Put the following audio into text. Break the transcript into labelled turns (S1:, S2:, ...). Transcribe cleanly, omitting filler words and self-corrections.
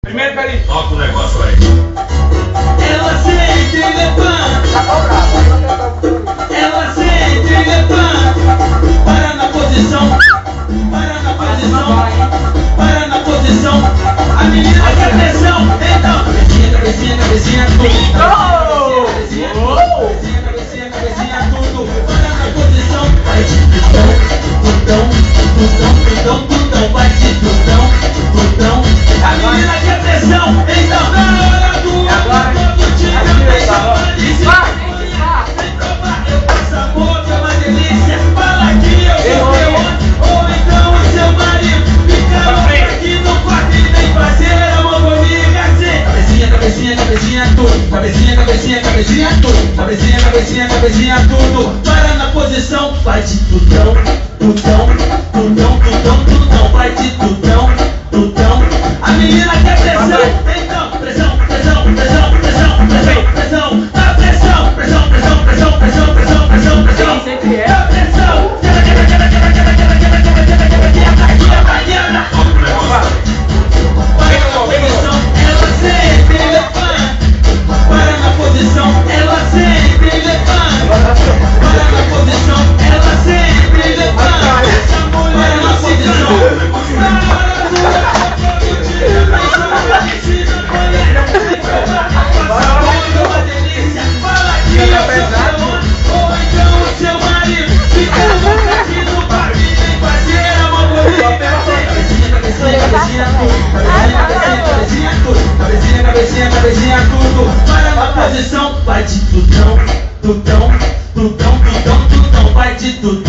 S1: Primeiro, Cari.
S2: Toca o negócio aí.
S3: Ela sente e levanta. Ela sente e levanta. Para na posição. Para na posição. Para na posição. A menina quer pressão. Então, cabecinha, cabecinha, cabecinha, tudo. Cabecinha, cabecinha, cabecinha, cabecinha, tudo. Para na posição. Vai de tutão, tutão, tutão, tutão, tutão. Vai de tutão, tutão. A menina quer pressão. Então, na hora do todo dia eu deixo ela de cima. Vem provar, eu faço amor, que é uma delícia. Fala que eu sou teu homem, ou então o seu marido. Fica louco aqui no quarto e vem fazer amor comigo assim. Cabecinha, cabecinha, cabecinha, tudo. Cabecinha, cabecinha, cabecinha, tudo. Cabecinha, cabecinha, cabecinha, tudo. Para na posição, vai de tutão, tutão, tutão, tutão, tutão. Vai de tutão, tutão. A menina quer pressão, então pressão, pressão, pressão, pressão, pressão, pressão. Dá pressão, pressão, pressão, pressão, pressão, pressão, pressão, pressão.
S1: Sempre é.
S3: Dá pressão. Quebra, quebra, quebra, quebra, quebra, quebra, quebra, quebra, quebra, quebra, quebra, quebra.
S2: Toca o negócio.
S3: Para na posição, ela sente e levanta. Para na posição, ela sente e levanta. Para na posição, ela sente e levanta. Essa mulher na posição. Na hora do todo dia, mas só precisa uma delícia. Fala que eu sou seu homem, ou então o seu marido. Fica louco aqui no parque, vem fazer amor comigo. Cabecinha, cabecinha, cabecinha, tudo. Cabecinha, cabecinha, cabecinha, tudo. Cabecinha, cabecinha, cabecinha, tudo. Para na posição, vai de tutão, tutão, tutão, tutão, tutão. Vai de tutão.